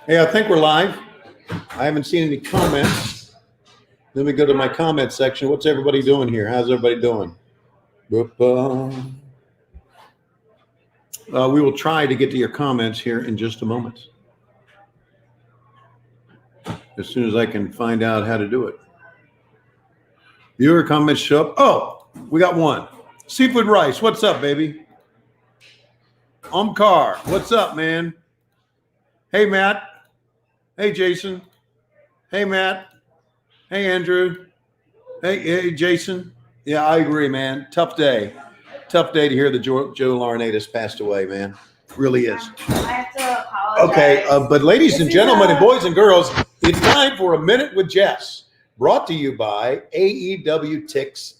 Hey, I think we're live. I haven't seen any comments. Let me go to my comment section. What's everybody doing here? How's everybody doing? We will try to get to your comments here in just a moment. As soon as I can find out how to do it. Viewer comments show up. Oh, we got one. Seafood Rice, what's up, baby? Omkar, what's up, man? Hey, Matt. Hey, Jason. Hey, Matt. Hey, Andrew. Hey, Jason. Yeah, I agree, man. Tough day. Tough day to hear that Joe Laurinaitis passed away, man. Really is. I have to apologize. Okay, but ladies and gentlemen and boys and girls, it's time for A Minute with Jess, brought to you by AEWTix.com,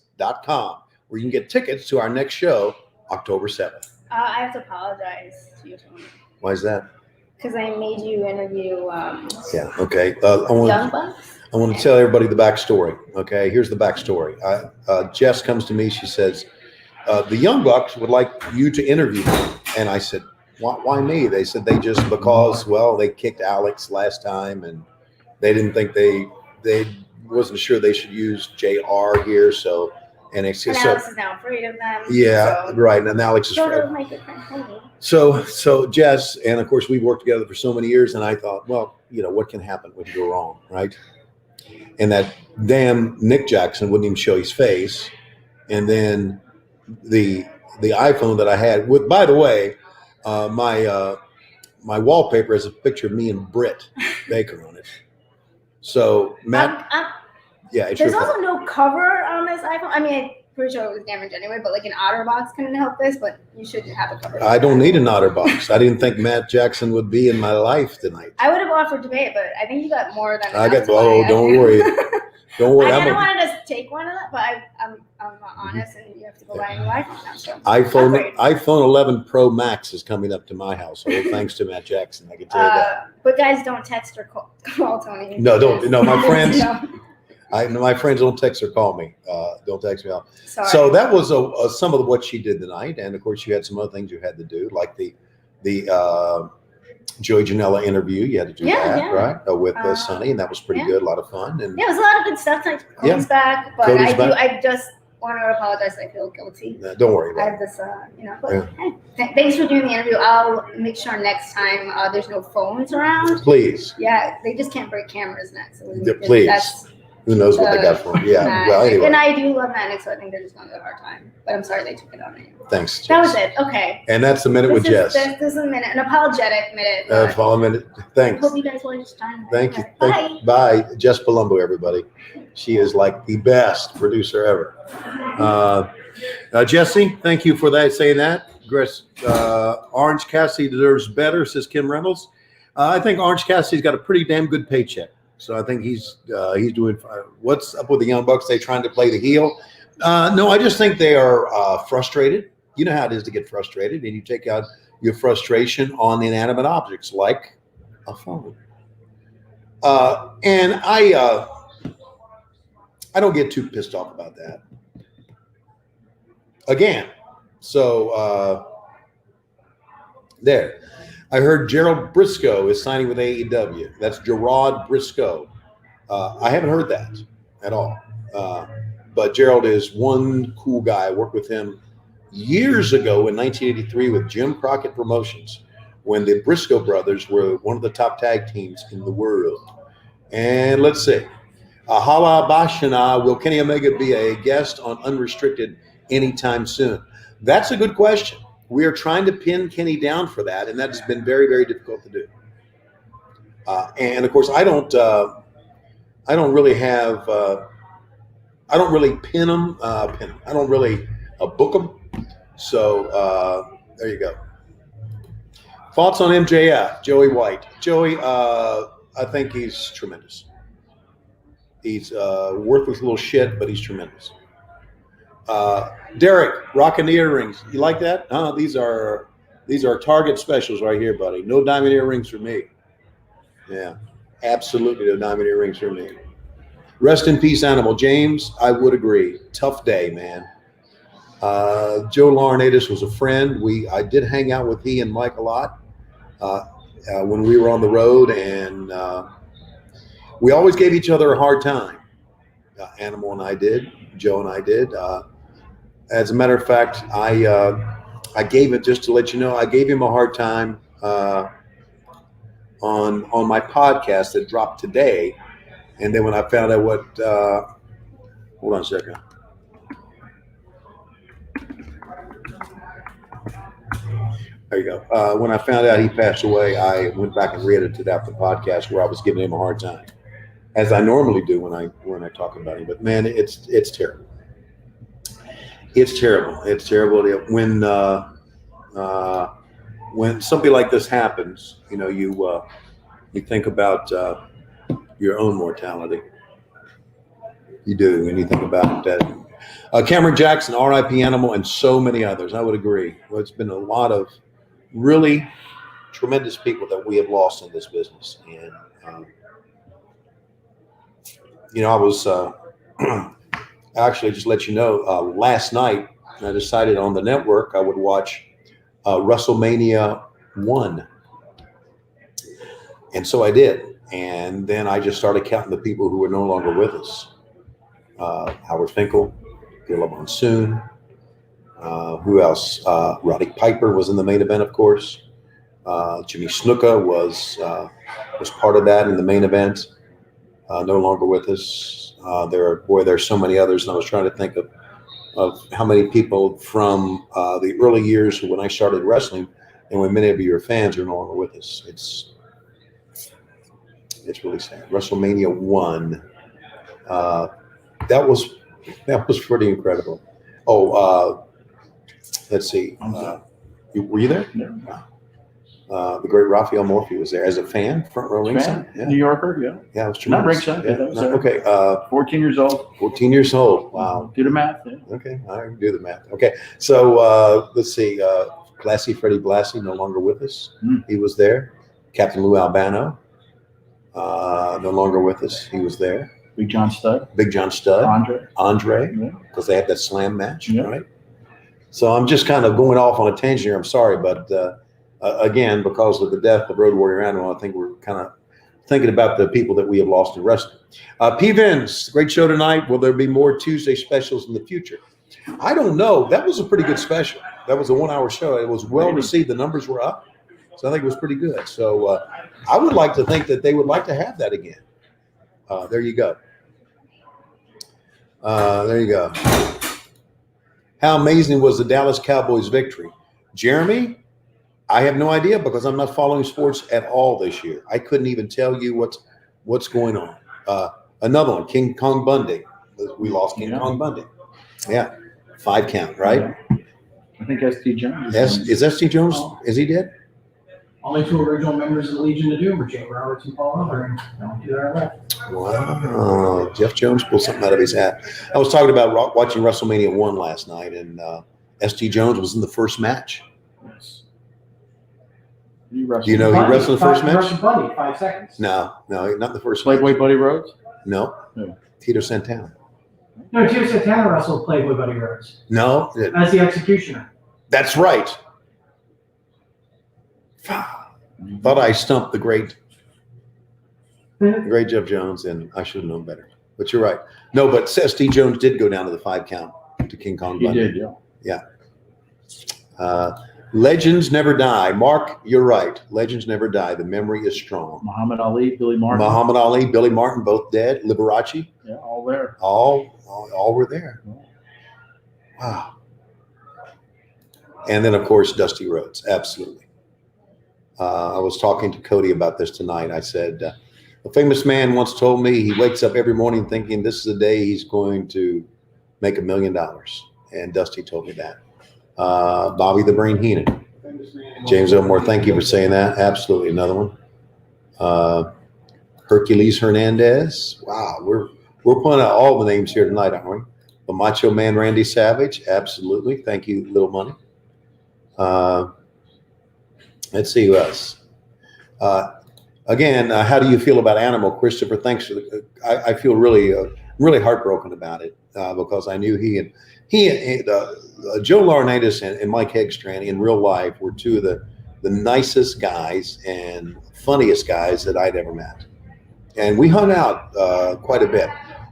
where you can get tickets to our next show, October 7th. I have to apologize to you, Tony. Why is that? Because I made you interview Yeah, okay. Young Bucks. I want to tell everybody the backstory. Okay, here's the backstory. Jess comes to me. She says, the Young Bucks would like you to interview me. And I said, why me? They said because, well, they kicked Alex last time and they didn't think they wasn't sure they should use JR here. So, and Alex is now afraid of them. Yeah, so. Right. And Alex is afraid. My good friend Tony. So Jess, and of course we've worked together for so many years, and I thought, well, what can happen when you go wrong, right? And that damn Nick Jackson wouldn't even show his face. And then the iPhone that I had with, by the way, my wallpaper has a picture of me and Britt Baker on it. So Matt, yeah, there's also no cover on this iPhone. I mean, I'm pretty sure it was damaged anyway, but like an OtterBox couldn't help this, but you should have a cover. I don't need an OtterBox. I didn't think Matt Jackson would be in my life tonight. I would have offered to pay it, but I think you got more than I got. Oh, don't worry. Don't worry. I didn't want to just take one of that, but I'm honest, and you have to go buy a new iPhone now. So iPhone 11 Pro Max is coming up to my household, thanks to Matt Jackson. I can tell you that. But guys, don't text or call Tony. No, don't. No, my friends. My friends don't text or call me. Don't text me out. Sorry. So that was some of what she did tonight, and of course you had some other things you had to do, like the Joey Janela interview. You had to do that, right? With Sonny, and that was pretty good. A lot of fun. And it was a lot of good stuff. Cody's back, but I just want to apologize. I feel guilty. No, don't worry about it. I have this, But hey, thanks for doing the interview. I'll make sure next time there's no phones around. Please. Yeah, they just can't break cameras next. So please. Who knows what they got for him? Yeah. Well, anyway. And I do love Manic, so I think they're just going to have a hard time. But I'm sorry they took it on me. Thanks, Jess. That was it. Okay. And that's a minute with Jess. This is a minute, an apologetic minute. Follow a minute. Thanks. Hope you guys will understand. Thank you. Bye. Bye. Jess Palumbo, everybody. She is like the best producer ever. Jesse, thank you for that. Saying that. Orange Cassidy deserves better, says Kim Reynolds. I think Orange Cassidy's got a pretty damn good paycheck. So I think he's doing fine. What's up with the Young Bucks? They trying to play the heel? No, I just think they are frustrated. You know how it is to get frustrated, and you take out your frustration on inanimate objects like a phone. And I don't get too pissed off about that. Again, so there. I heard Gerald Briscoe is signing with AEW. That's Gerard Briscoe. I haven't heard that at all. But Gerald is one cool guy. I worked with him years ago in 1983 with Jim Crockett Promotions when the Briscoe brothers were one of the top tag teams in the world. And let's see. Hala Bashana, will Kenny Omega be a guest on Unrestricted anytime soon? That's a good question. We are trying to pin Kenny down for that, and that's been very, very difficult to do. And of course, I don't really pin him. I don't really book him. So there you go. Thoughts on MJF, Joey White. Joey, I think he's tremendous. He's worthless little shit, but he's tremendous. Derek, rocking the earrings. You like that? These are Target specials right here, buddy. No diamond earrings for me. Yeah, absolutely no diamond earrings for me. Rest in peace, Animal. James, I would agree. Tough day, man. Joe Laurinaitis was a friend. I did hang out with he and Mike a lot. when we were on the road, and we always gave each other a hard time. Animal and I did. Joe and I did. As a matter of fact, I gave it, just to let you know, I gave him a hard time on my podcast that dropped today, and then when I found out what, hold on a second. There you go. When I found out he passed away, I went back and re-edited out the podcast where I was giving him a hard time, as I normally do when I talk about him. But man, it's terrible. It's terrible. It's terrible when something like this happens. You know, you think about your own mortality. You do, and you think about that. Cameron Jackson, R.I.P. Animal, and so many others. I would agree. Well, it's been a lot of really tremendous people that we have lost in this business, and you know, I was actually, just let you know, last night I decided on the network I would watch WrestleMania 1, and so I did, and then I just started counting the people who were no longer with us. Howard Finkel, Gorilla Monsoon. Who else? Roddy Piper was in the main event, of course. Jimmy Snuka was part of that in the main event. No longer with us. There's so many others, and I was trying to think of how many people from the early years when I started wrestling, and when many of you are fans, are no longer with us. It's really sad. WrestleMania 1. That was pretty incredible. Oh, let's see. Were you there? Yeah. The great Raphael Morphy was there as a fan, front row ringside. Yeah. New Yorker, yeah. Yeah, it was Not tremendous. ringside, Yeah. but that was Okay. 14 years old. 14 years old. Wow. Do the math. Yeah. Okay, I can do the math. Okay, so let's see. Classy Freddie Blassie, no longer with us. He was there. Captain Lou Albano, no longer with us. He was there. Big John Studd. Andre, Yeah. because they had that slam match, Yeah. right? So I'm just kind of going off on a tangent here. I'm sorry, but again, because of the death of Road Warrior Animal, I think we're kind of thinking about the people that we have lost in wrestling. P. Vince, great show tonight. Will there be more Tuesday specials in the future? I don't know. That was a pretty good special. That was a 1-hour show. It was well received. The numbers were up. So I think it was pretty good. So I would like to think that they would like to have that again. There you go. There you go. How amazing was the Dallas Cowboys victory? Jeremy, I have no idea because I'm not following sports at all this year. I couldn't even tell you what's going on. Another one, King Kong Bundy. We lost King Kong Bundy. Yeah. 5 count, right? Yeah. I think S.T. Jones. Is S.T. Jones, is he dead? Only 2 original members of the Legion of Doom were Jake Roberts and Paul Elder, and don't do that left. Wow. Jeff Jones pulled something out of his hat. I was talking about watching WrestleMania 1 last night, and S.T. Jones was in the first match. Yes. Do you know he wrestled the first match? Russian Bundy, 5 seconds. No, not in the first match. Playboy Buddy Rhodes? No. Yeah. Tito Santana. No, Tito Santana wrestled Playboy Buddy Rhodes No. as the executioner. That's right. Thought I stumped the great Jeff Jones, and I should have known better. But you're right. No, but S.T. Jones did go down to the 5 count to King Kong He Bundy. did, yeah. Legends never die. Mark, you're right. Legends never die. The memory is strong. Muhammad Ali, Billy Martin. Muhammad Ali, Billy Martin, both dead. Liberace, Yeah, all there. all were there. Wow. And then, of course, Dusty Rhodes. Absolutely. I was talking to Cody about this tonight. I said, a famous man once told me he wakes up every morning thinking this is the day he's going to make $1 million. And Dusty told me that. Bobby the Brain Heenan. James Elmore, thank you for saying that. Absolutely. Another one. Hercules Hernandez. Wow. We're pulling out all the names here tonight, aren't we? The Macho Man Randy Savage. Absolutely. Thank you, Little Money. Let's see who else. Again, how do you feel about Animal? Christopher, thanks for the. I feel really heartbroken about it because I knew Joe Laurinaitis and Mike Hegstrand in real life were 2 of the nicest guys and funniest guys that I'd ever met. And we hung out quite a bit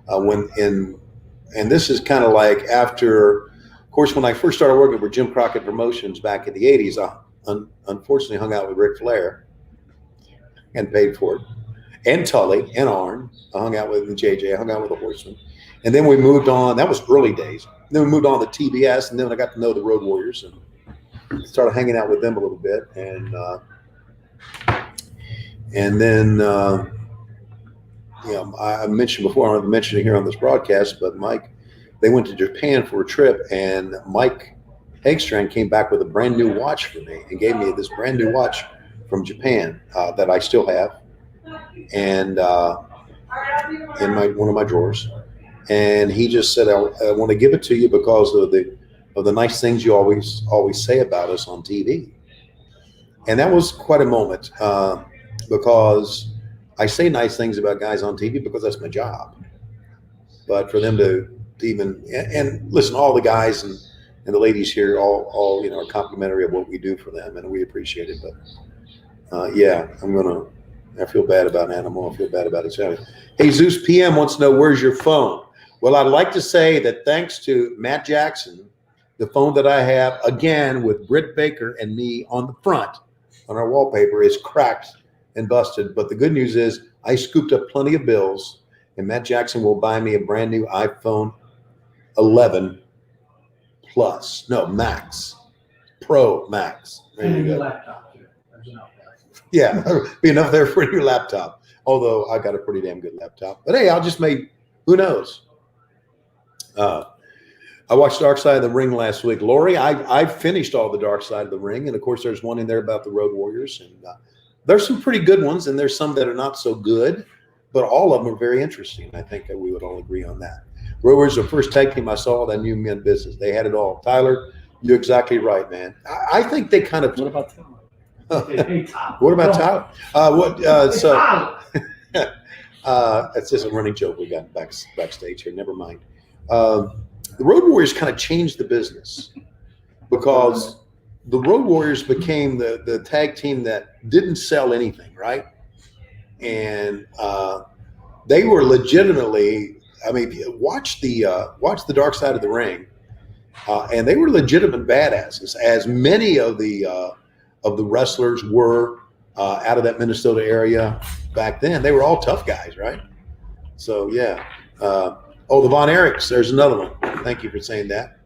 and this is kind of like after, of course, when I first started working for Jim Crockett Promotions back in the 80s, I unfortunately hung out with Ric Flair and paid for it, and Tully and Arn. I hung out with JJ, I hung out with the Horsemen. And then we moved on, that was early days. And then we moved on to TBS, and then I got to know the Road Warriors and started hanging out with them a little bit. And then I mentioned before, I don't mention it here on this broadcast, but Mike, they went to Japan for a trip, and Mike Hagstrand came back with a brand new watch for me and gave me this brand new watch from Japan that I still have, and in one of my drawers. And he just said, I want to give it to you because of the nice things you always say about us on TV. And that was quite a moment because I say nice things about guys on TV because that's my job. But for them to even, and listen, all the guys and the ladies here all are complimentary of what we do for them, and we appreciate it. But I feel bad about Animal. I feel bad about each other. Hey, Zeus PM wants to know, where's your phone? Well, I'd like to say that thanks to Matt Jackson, the phone that I have, again, with Britt Baker and me on the front, on our wallpaper, is cracked and busted. But the good news is I scooped up plenty of bills, and Matt Jackson will buy me a brand new iPhone 11 Plus. No, Max. Pro Max. There And a you new go. laptop too. There's enough there. Yeah, be enough there for a new laptop. Although I got a pretty damn good laptop. But hey, I'll just make, who knows? I watched Dark Side of the Ring last week. Lori, I finished all the Dark Side of the Ring. And of course, there's one in there about the Road Warriors. And there's some pretty good ones, and there's some that are not so good. But all of them are very interesting. I think that we would all agree on that. Road Warriors, the first tag team I saw that knew me in business. They had it all. Tyler, you're exactly right, man. I think they kind of. What about Tyler? Hey, Tom. What about Tyler? Hey, Tyler. It's just a running joke we got backstage here. Never mind. The Road Warriors kind of changed the business because the Road Warriors became the tag team that didn't sell anything, right? And they were legitimately. I mean, watch the Dark Side of the Ring, and they were legitimate badasses, as many of the wrestlers were out of that Minnesota area back then. They were all tough guys, right? So yeah. The Von Erichs, there's another one. Thank you for saying that.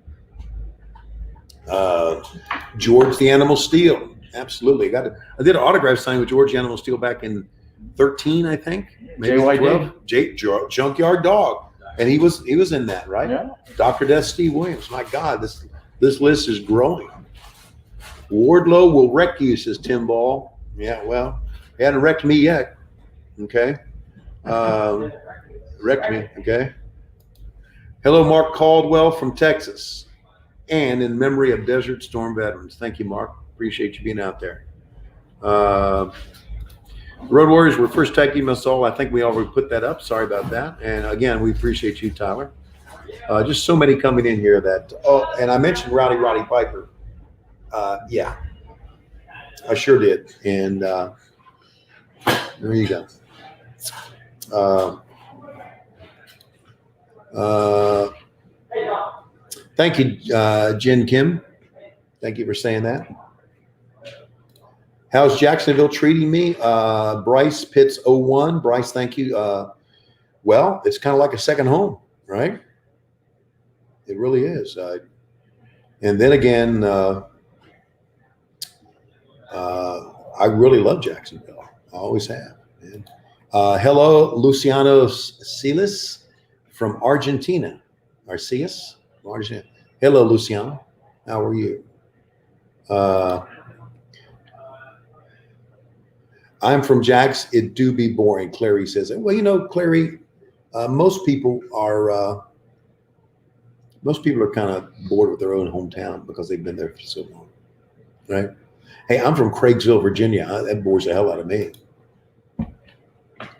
George the Animal Steel, absolutely. I did an autograph signing with George the Animal Steel back in 13, I think, maybe JYD. 12. Junkyard Dog, and he was in that, right? Yeah. Dr. Death Steve Williams. My God, this list is growing. Wardlow will wreck you, says Tim Ball. Yeah, well, he hadn't wrecked me yet. Okay, wrecked me. Okay. Hello, Mark Caldwell from Texas, and in memory of Desert Storm veterans. Thank you, Mark. Appreciate you being out there. Road Warriors were first tag team I saw. I think we already put that up. Sorry about that. And again, we appreciate you, Tyler. Just so many coming in here that. Oh, and I mentioned Roddy Piper. Yeah, I sure did. And there you go. Thank you, Jen Kim. Thank you for saying that. How's Jacksonville treating me? Bryce Pitts 01. Bryce, thank you. Well, it's kind of like a second home, right? It really is. And then again, I really love Jacksonville. I always have. Man. Hello, Luciano Silas from Argentina. Arceus? Argentina. Hello, Luciano. How are you? I'm from Jax. It do be boring. Clary says it. Well, Clary, most people are kind of bored with their own hometown because they've been there for so long, right? Hey, I'm from Craigsville, Virginia. That bores the hell out of me.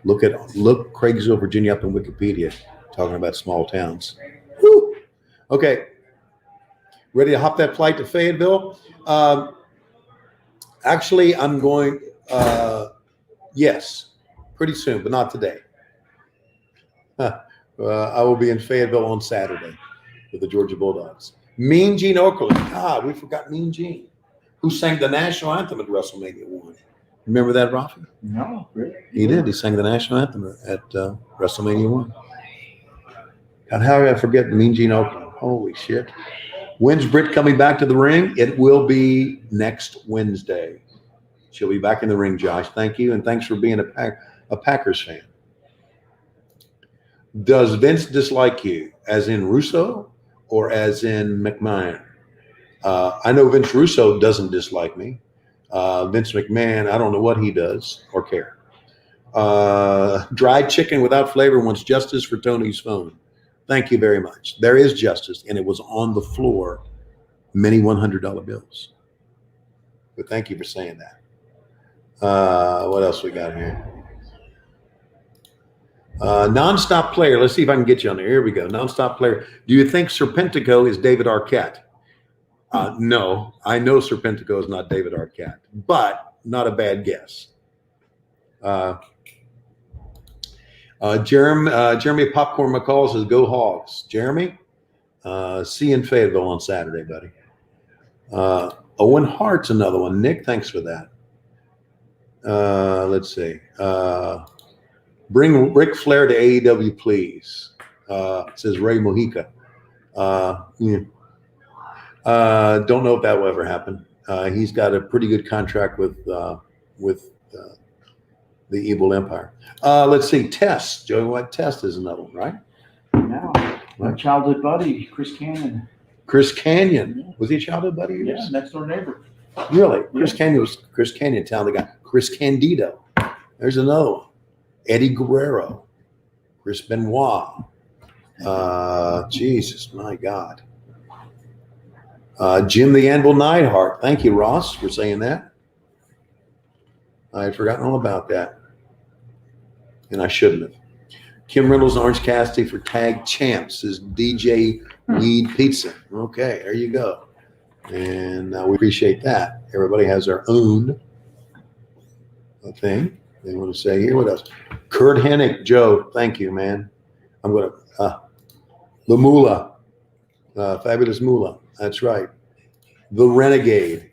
Look Craigsville, Virginia up in Wikipedia, talking about small towns. Woo! Okay, ready to hop that flight to Fayetteville? Actually, I'm going, yes, pretty soon, but not today. I will be in Fayetteville on Saturday with the Georgia Bulldogs. Mean Gene Okerlund. God, we forgot Mean Gene, who sang the national anthem at WrestleMania 1. Remember that, Rafi? No, really? He did. He sang the national anthem at WrestleMania 1. God, how did I forget Mean Gene Okerlund? Holy shit. When's Britt coming back to the ring? It will be next Wednesday. She'll be back in the ring, Josh. Thank you. And thanks for being a Packers fan. Does Vince dislike you, as in Russo or as in McMahon? I know Vince Russo doesn't dislike me. Vince McMahon, I don't know what he does or care. Dried chicken without flavor wants justice for Tony's phone. Thank you very much. There is justice, and it was on the floor, many $100 bills. But thank you for saying that. What else we got here? Nonstop player. Let's see if I can get you on there. Here we go. Nonstop player. Do you think Serpentico is David Arquette? No, I know Serpentico is not David Arquette, but not a bad guess. Jeremy Popcorn McCall says, "Go Hogs." Jeremy, see you in Fayetteville on Saturday, buddy. Owen Hart's another one. Nick, thanks for that. Let's see. Bring Ric Flair to AEW, please. Says Ray Mojica. Don't know if that will ever happen. He's got a pretty good contract with the Evil Empire. Let's see. Test. Joey White Test is another one, right? No. My childhood buddy, Chris Canyon. Chris Canyon. Was he a childhood buddy of yours? Yeah, next door neighbor. Really? Yeah. Chris Canyon, talented guy. Chris Candido. There's another one. Eddie Guerrero. Chris Benoit. Jesus, my God. Jim the Anvil Neidhart. Thank you, Ross, for saying that. I had forgotten all about that. And I shouldn't have. Kim Reynolds and Orange Cassidy for tag champs is DJ Weed Pizza. Okay, there you go. And we appreciate that. Everybody has their own thing they want to say here. What else? Kurt Hennick, Joe, thank you, man. I'm going to, the Moolah, Fabulous Moolah. That's right. The Renegade.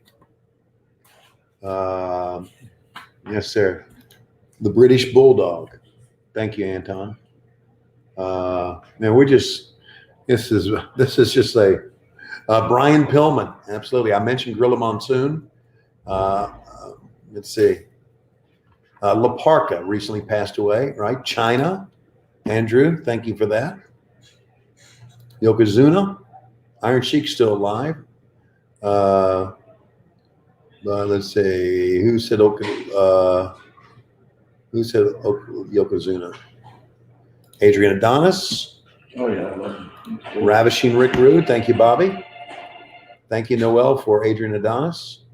Yes, sir. The British Bulldog. Thank you, Anton. Man, this is just a Brian Pillman. Absolutely. I mentioned Gorilla Monsoon. Let's see. La Parka recently passed away, right? China. Andrew, thank you for that. Yokozuna. Iron Sheik's still alive. Let's see. Who said Yokozuna? Adrian Adonis. Oh, yeah. Ravishing Rick Rude. Thank you, Bobby. Thank you, Noel, for Adrian Adonis.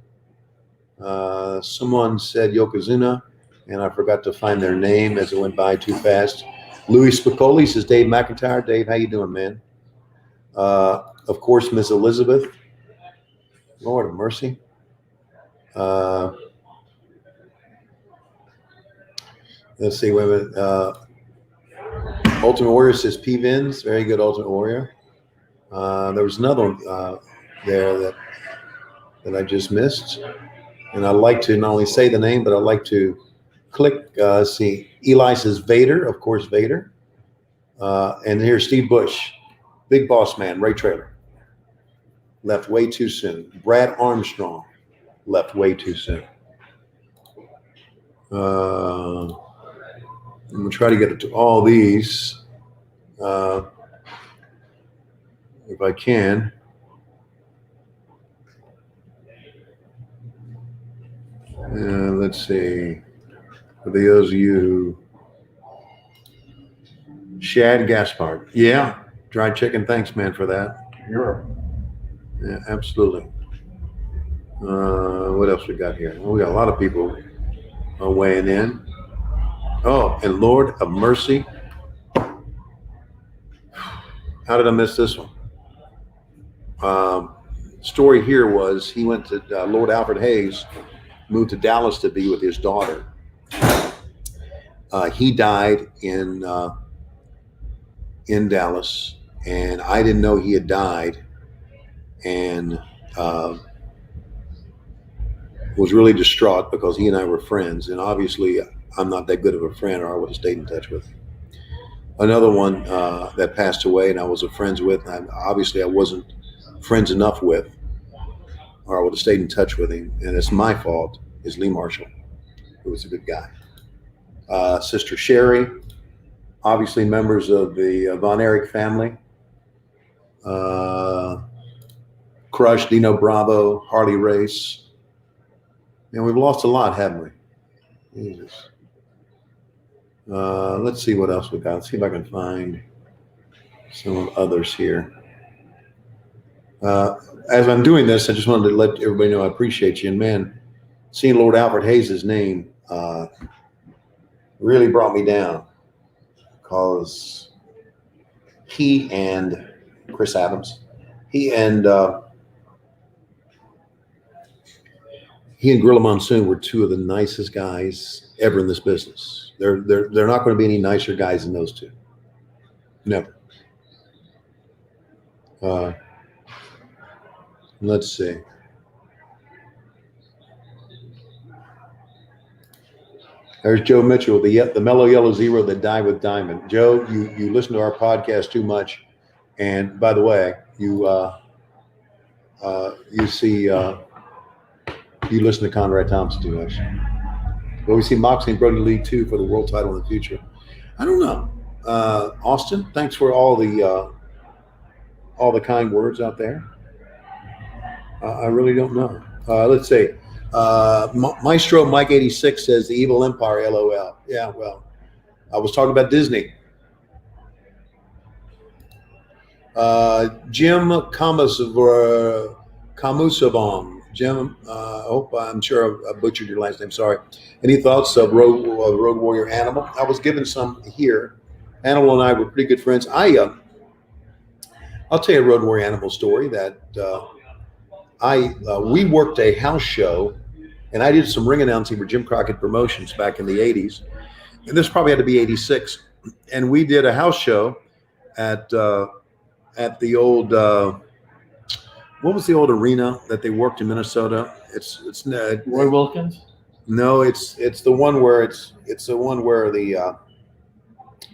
Someone said Yokozuna, and I forgot to find their name as it went by too fast. Louis Spicoli says Dave McIntyre. Dave, how you doing, man? Of course, Miss Elizabeth. Lord of mercy. Let's see. Wait a minute. Ultimate Warrior says P. Vins. Very good, Ultimate Warrior. There was another one there that I just missed. And I'd like to not only say the name, but I'd like to click. See, Eli says Vader. Of course, Vader. And here's Steve Bush. Big boss man, Ray Traylor. Left way too soon. Brad Armstrong left way too soon. I'm going to try to get to all these if I can. Let's see. For those of you who Shad Gaspard. Yeah. Dried chicken. Thanks, man, for that. You're Yeah, absolutely. What else we got here? Well, we got a lot of people weighing in. Oh, and Lord of Mercy. How did I miss this one? Story here was he went to Lord Alfred Hayes moved to Dallas to be with his daughter. He died in Dallas, and I didn't know he had died, and was really distraught because he and I were friends, and obviously I'm not that good of a friend, or I would have stayed in touch with him. Another one that passed away, and I was friends with, and obviously I wasn't friends enough with, or I would have stayed in touch with him, and it's my fault, is Lee Marshall, who was a good guy. Sister Sherry, obviously members of the Von Erich family. Crush, Dino Bravo, Harley Race. And we've lost a lot, haven't we? Jesus. Let's see what else we got. Let's see if I can find some others here. As I'm doing this, I just wanted to let everybody know I appreciate you. And man, seeing Lord Alfred Hayes' name really brought me down, because he and Chris Adams, he and Gorilla Monsoon were two of the nicest guys ever in this business. They're not going to be any nicer guys than those two. Never. Let's see. There's Joe Mitchell, the mellow yellow zero that died with Diamond. Joe, you listen to our podcast too much, and by the way, you listen to Conrad Thompson too much. But we see Moxley and Brody Lee too for the world title in the future. I don't know. Austin, thanks for all the kind words out there. I really don't know. Let's see. Maestro Mike 86 says the Evil Empire, LOL. Yeah, well, I was talking about Disney. Jim Kamusavam. Jim, I'm sure I butchered your last name. Sorry. Any thoughts of Road Warrior Animal? I was given some here. Animal and I were pretty good friends. I'll tell you a Road Warrior Animal story that we worked a house show, and I did some ring announcing for Jim Crockett Promotions back in the 80s. And this probably had to be 86. And we did a house show at the old, what was the old arena that they worked in Minnesota? It's Roy Wilkins? No, it's the one where the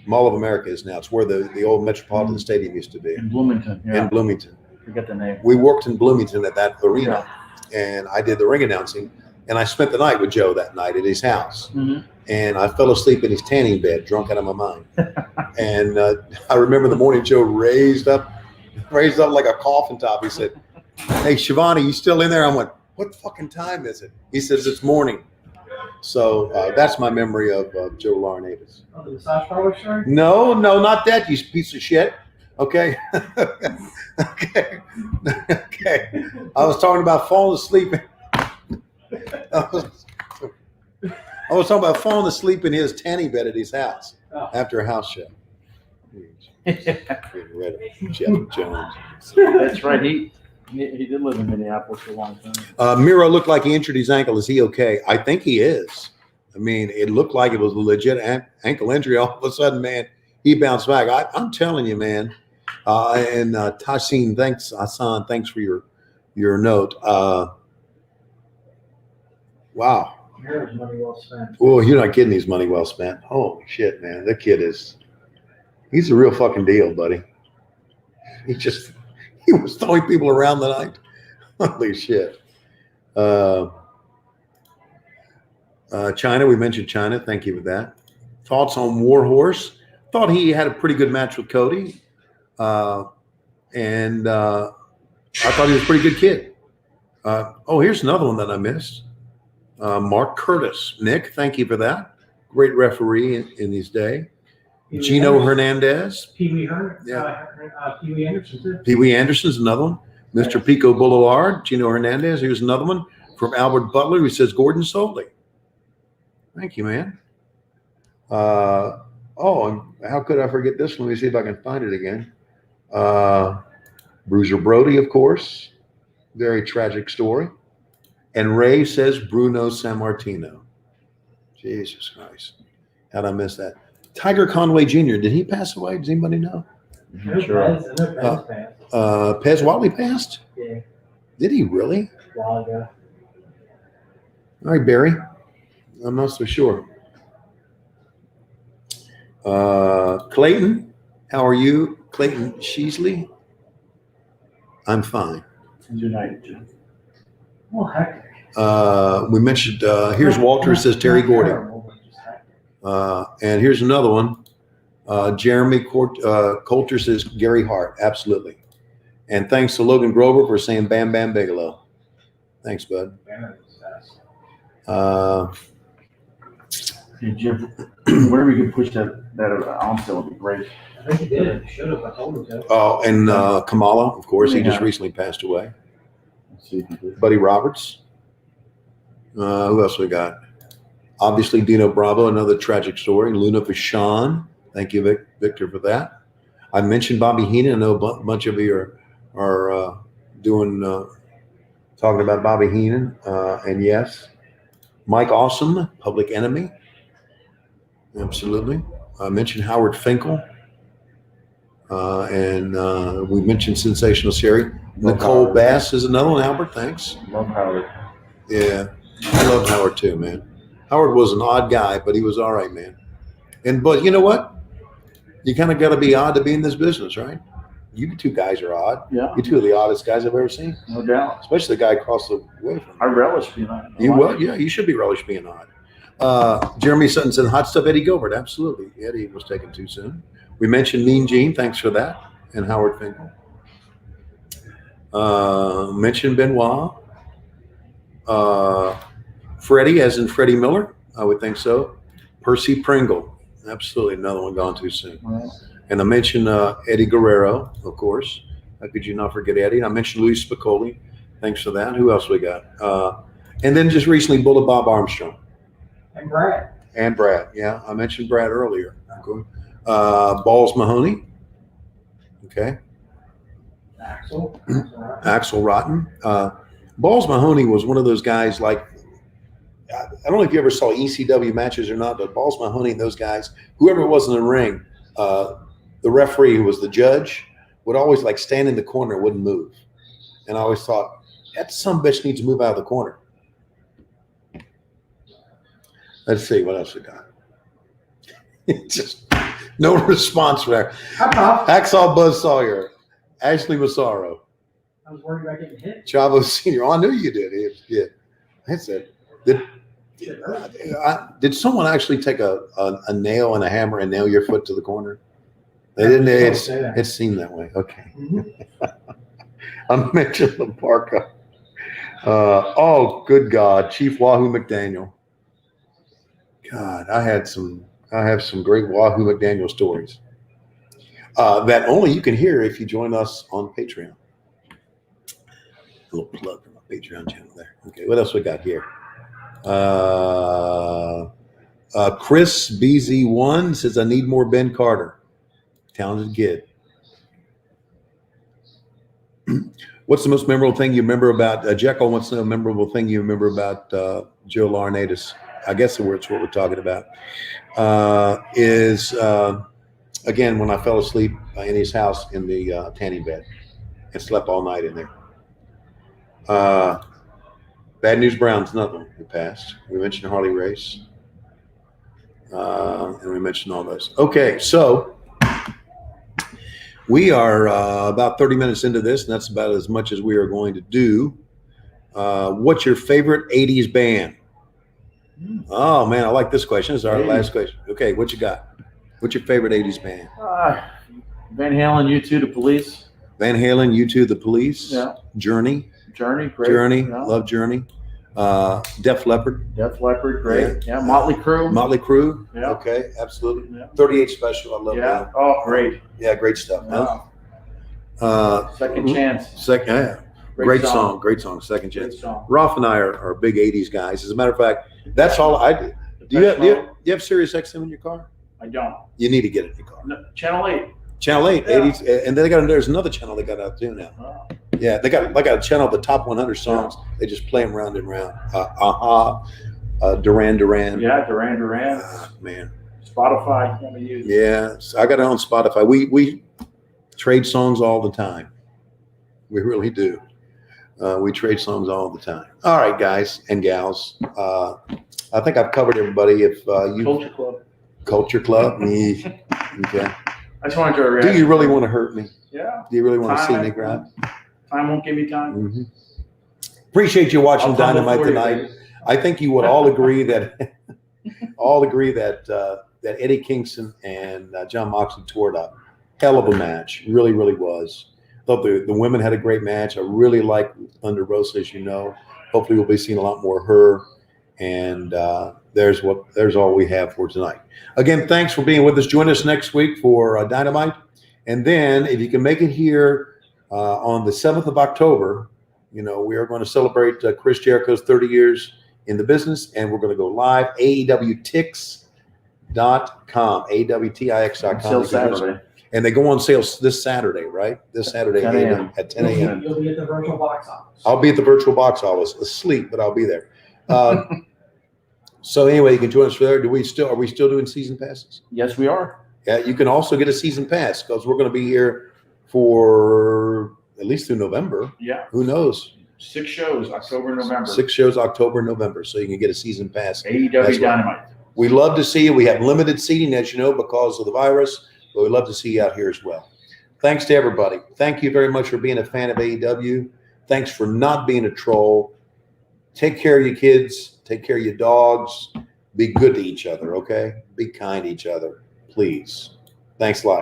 Mall of America is now. It's where the old Metropolitan Stadium used to be. In Bloomington. Yeah. In Bloomington. Forget the name. We worked in Bloomington at that arena, and I did the ring announcing, and I spent the night with Joe that night at his house. Mm-hmm. And I fell asleep in his tanning bed, drunk out of my mind. And I remember the morning Joe raised up like a coffin top. He said, "Hey, Shivani, you still in there?" I went, "What fucking time is it?" He says, "It's morning." So that's my memory of Joe Laurinaitis. Oh, the massage parlor story? No, not that, you piece of shit. Okay. Okay. I was talking about falling asleep. I was talking about falling asleep in his tanning bed at his house after a house show. Jeff Jones. That's right. He did live in Minneapolis for a long time. Miro looked like he injured his ankle. Is he okay? I think he is. I mean, it looked like it was a legit ankle injury. All of a sudden, man, he bounced back. I'm telling you, man. And Tashin, thanks, Hassan, thanks for your note. Wow. Here's money well spent. Oh, you're not kidding. He's money well spent. Holy shit, man. That kid he's a real fucking deal, buddy. He was throwing people around the night. Holy shit. China, we mentioned China. Thank you for that. Thoughts on Warhorse? Thought he had a pretty good match with Cody. And I thought he was a pretty good kid. Here's another one that I missed. Mark Curtis. Nick, thank you for that. Great referee in his day. Gino Hernandez. Pee Wee Anderson, too. Pee Wee Anderson's another one. Mr. Pico Boulevard. Gino Hernandez. Here's another one from Albert Butler, who says Gordon Soley. Thank you, man. And how could I forget this one? Let me see if I can find it again. Bruiser Brody, of course. Very tragic story. And Ray says Bruno Sammartino. Jesus Christ. How'd I miss that? Tiger Conway Jr., did he pass away? Does anybody know? Sure. Pez Whatley passed? Yeah. Did he really? A while ago. All right, Barry. I'm not so sure. Clayton, how are you? Clayton Sheasley? I'm fine. United, Jim. Well, hectic. We mentioned, here's Walter, says Terry Gordy. Terrible, but just hectic. And here's another one. Jeremy Coulter says Gary Hart. Absolutely. And thanks to Logan Grover for saying Bam Bam Bigelow. Thanks, bud. Hey, Jim, where we could push that on sale would be great. I think he did. Should have. I told him to. Oh, and Kamala, of course, he just Yeah. recently passed away. Let's see if he did. Buddy Roberts. Who else we got? Obviously, Dino Bravo, another tragic story. Luna Vachon. Thank you, Victor, for that. I mentioned Bobby Heenan. I know a bunch of you are talking about Bobby Heenan. And yes, Mike Awesome, Public Enemy. Absolutely. I mentioned Howard Finkel. And we mentioned Sensational Sherry. Nicole Howard. Bass is another one. Albert, thanks. Love Howard. Yeah, I love Howard too, man. Howard was an odd guy, but he was all right, man. But you know what? You kind of got to be odd to be in this business, right? You two guys are odd. Yeah, You two are the oddest guys I've ever seen, no doubt. especially the guy across the way from I relish being on. you. Well, yeah, you should be relish being odd. Jeremy Sutton said hot stuff. Eddie Gilbert, absolutely. Eddie was taken too soon. We mentioned Mean Gene, thanks for that, and Howard Finkel. Mentioned Benoit. Freddie, as in Freddie Miller, I would think so. Percy Pringle, absolutely another one gone too soon. And I mentioned Eddie Guerrero, of course. How could you not forget Eddie? And I mentioned Luis Spicoli. Thanks for that. Who else we got? And then just recently, Bullet Bob Armstrong. And Brad. And Brad, yeah. I mentioned Brad earlier. Okay. Balls Mahoney. Okay. Axel. Axel Rotten. Balls Mahoney was one of those guys like, I don't know if you ever saw ECW matches or not, but Balls Mahoney and those guys, whoever was in the ring, the referee who was the judge would always like stand in the corner and wouldn't move. And I always thought, that some bitch needs to move out of the corner. Let's see, what else we got? Just no response there. Hacksaw Buzz Sawyer, Ashley Massaro, I was worried about getting hit. Chavo Sr. Oh, I knew you did. Yeah. That's it. Did someone actually take a nail and a hammer and nail your foot to the corner? They didn't. It seemed that way. Okay. I mentioned the Parka. Oh, good God. Chief Wahoo McDaniel. God, I have some great Wahoo McDaniel stories that only you can hear if you join us on Patreon. A little plug for my Patreon channel there. Okay, what else we got here? Chris BZ1 says, I need more Ben Carter. Talented kid. What's the most memorable thing you remember about Jekyll? What's the memorable thing you remember about Joe Laurinaitis? I guess that's what we're talking about. Again, when I fell asleep in his house in the tanning bed and slept all night in there. Bad News Brown's another one who passed. We mentioned Harley Race. And we mentioned all those. Okay, so we are about 30 minutes into this, and that's about as much as we are going to do. What's your favorite 80s band? Oh, man, I like this question. This is our last question. Okay, what you got? What's your favorite 80s band? Van Halen, U2, The Police. Van Halen, U2, The Police. Yeah. Journey. Journey, great. Journey, Yeah. love Journey. Def Leppard. Def Leppard, great. Yeah. Motley Crue. Motley Crue. Yeah. Okay, absolutely. Yeah. 38 Special, I love Yeah. that. Oh, great. Yeah, great stuff. Huh? Second Chance. Great song. Great song. Second Great Chance. song. Rolf and I are big 80s guys. As a matter of fact, that's all I do. Do you have Sirius XM in your car? I don't. You need to get it in your car. No, Channel 8. Channel 8, Yeah. 80s, and then there's another channel they got out too now. Oh. Yeah, they got a channel of the top 100 songs. They just play them round and round. Duran Duran. Yeah, Duran. Man. Spotify can be used. Yeah, so I got it on Spotify. We trade songs all the time. We really do. We trade songs all the time. All right, guys and gals. I think I've covered everybody. If you Culture Club, me. Okay. I just wanted to react. Do you really want to hurt me? Yeah. Do you really want to see me cry? Time won't give me time. Mm-hmm. Appreciate you watching I'll tumble Dynamite for you, tonight. baby. I think you would all agree that that Eddie Kingston and John Moxley toured a hell of a match. Really, really was. Thought the women had a great match. I really like Thunder Rosa, as you know. Hopefully, we'll be seeing a lot more of her. And there's all we have for tonight. Again, thanks for being with us. Join us next week for Dynamite. And then, if you can make it here on the 7th of October, we are going to celebrate Chris Jericho's 30 years in the business, and we're going to go live. AEWTix.com, AEWTix.com. Until Saturday. And they go on sale this Saturday, right? This Saturday 10 a.m. at 10 a.m. You'll be at the virtual box office. I'll be at the virtual box office, asleep, but I'll be there. So anyway, you can join us for there. Are we still doing season passes? Yes, we are. Yeah, you can also get a season pass because we're going to be here for at least through November. Yeah. Who knows? 6 shows, October, November. 6 shows, October, November. So you can get a season pass. AEW Dynamite. We love to see you. We have limited seating, as you know, because of the virus, but we love to see you out here as well. Thanks to everybody. Thank you very much for being a fan of AEW. Thanks for not being a troll. Take care of your kids. Take care of your dogs. Be good to each other, okay? Be kind to each other, please. Thanks a lot, guys.